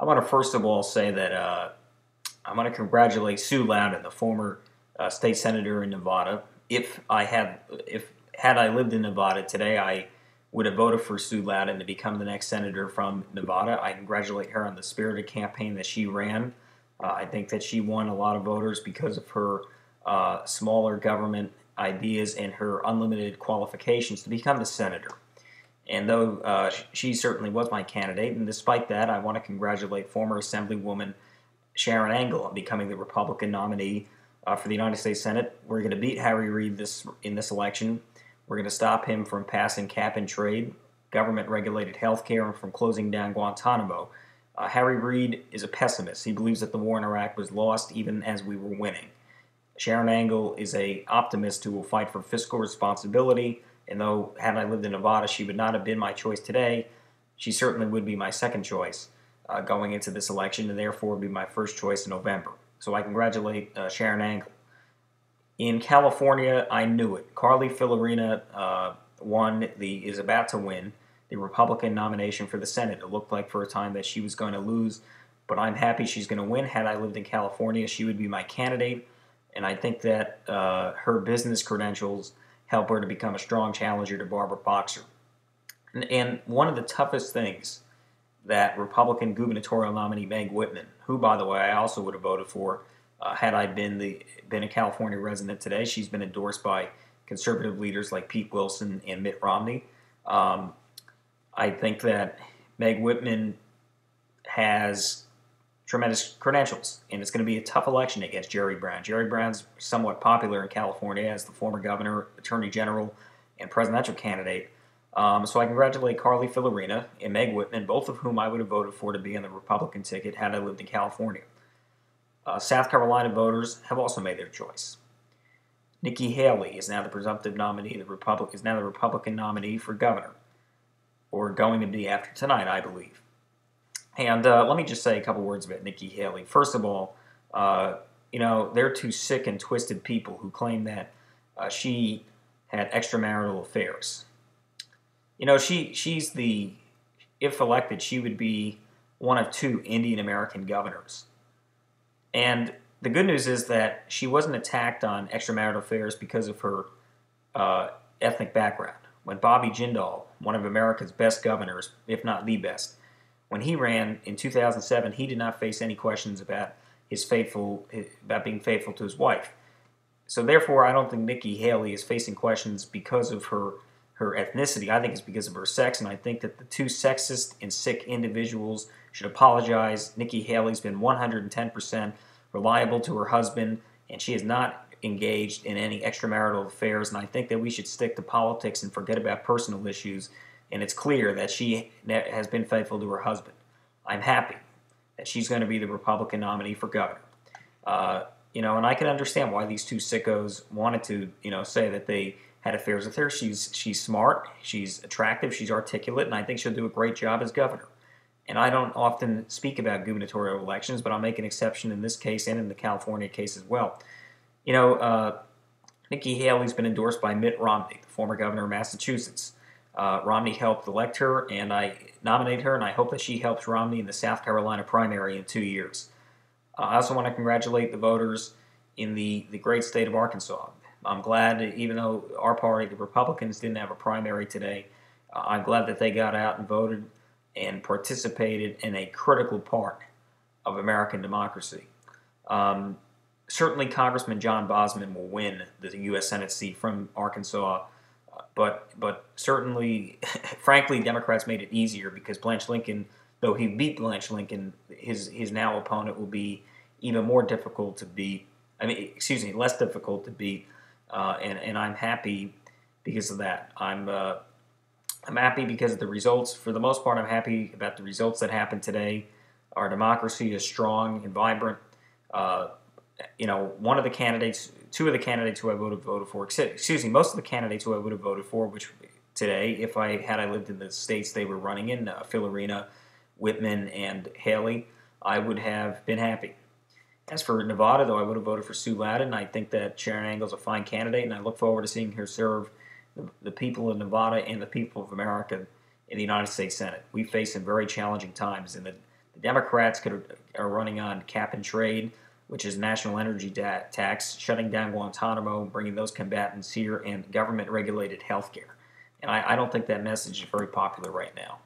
I want to first of all say that I want to congratulate Sue Loudon, the former state senator in Nevada. If had I lived in Nevada today, I would have voted for Sue Loudon to become the next senator from Nevada. I congratulate her on the spirited campaign that she ran. I think that she won a lot of voters because of her smaller government ideas and her unlimited qualifications to become the senator. And though she certainly was my candidate, and despite that, I want to congratulate former Assemblywoman Sharon Angle on becoming the Republican nominee for the United States Senate. We're going to beat Harry Reid in this election. We're going to stop him from passing cap and trade, government-regulated health care, and from closing down Guantanamo. Harry Reid is a pessimist. He believes that the war in Iraq was lost even as we were winning. Sharon Angle is an optimist who will fight for fiscal responsibility, and though had I lived in Nevada, she would not have been my choice today, she certainly would be my second choice going into this election, and therefore would be my first choice in November. So I congratulate Sharon Angle. In California, I knew it. Carly Fiorina is about to win the Republican nomination for the Senate. It looked like for a time that she was going to lose, but I'm happy she's going to win. Had I lived in California, she would be my candidate, and I think that her business credentials help her to become a strong challenger to Barbara Boxer. And one of the toughest things that Republican gubernatorial nominee Meg Whitman, who, by the way, I also would have voted for had I been a California resident today. She's been endorsed by conservative leaders like Pete Wilson and Mitt Romney. I think that Meg Whitman has tremendous credentials, and it's going to be a tough election against Jerry Brown. Jerry Brown's somewhat popular in California as the former governor, attorney general, and presidential candidate. So I congratulate Carly Fiorina and Meg Whitman, both of whom I would have voted for to be on the Republican ticket had I lived in California. South Carolina voters have also made their choice. Nikki Haley is now the presumptive nominee. Is now the Republican nominee for governor, or going to be after tonight, I believe. And let me just say a couple words about Nikki Haley. First of all, they're two sick and twisted people who claim that she had extramarital affairs. If elected, she would be one of two Indian American governors. And the good news is that she wasn't attacked on extramarital affairs because of her ethnic background. When Bobby Jindal, one of America's best governors, if not the best, when he ran in 2007, he did not face any questions about being faithful to his wife. So therefore, I don't think Nikki Haley is facing questions because of her ethnicity. I think it's because of her sex, and I think that the two sexist and sick individuals should apologize. Nikki Haley's been 110% reliable to her husband, and she has not engaged in any extramarital affairs, and I think that we should stick to politics and forget about personal issues, and it's clear that she has been faithful to her husband. I'm happy that she's going to be the Republican nominee for governor. And I can understand why these two sickos wanted to, say that they had affairs with her. She's smart, she's attractive, she's articulate, and I think she'll do a great job as governor. And I don't often speak about gubernatorial elections, but I'll make an exception in this case and in the California case as well. Nikki Haley's been endorsed by Mitt Romney, the former governor of Massachusetts. Romney helped elect her, and I nominate her, and I hope that she helps Romney in the South Carolina primary in 2 years. I also want to congratulate the voters in the great state of Arkansas. I'm glad that even though our party, the Republicans, didn't have a primary today, I'm glad that they got out and voted and participated in a critical part of American democracy. Certainly, Congressman John Bosman will win the U.S. Senate seat from Arkansas, but certainly, frankly, Democrats made it easier because Blanche Lincoln, though he beat Blanche Lincoln, his now opponent will be even more difficult to beat. Less difficult to beat, and I'm happy because of that. I'm happy because of the results. For the most part, I'm happy about the results that happened today. Our democracy is strong and vibrant. One of the candidates, two of the candidates who I would have voted for, most of the candidates who I would have voted for, which today, had I lived in the states they were running in, Fiorina, Whitman, and Haley, I would have been happy. As for Nevada, though, I would have voted for Sue Loudon. I think that Sharon Angle is a fine candidate, and I look forward to seeing her serve the people of Nevada and the people of America in the United States Senate. We face some very challenging times, and The Democrats are running on cap and trade, which is national energy tax, shutting down Guantanamo, bringing those combatants here, and government-regulated health care. And I don't think that message is very popular right now.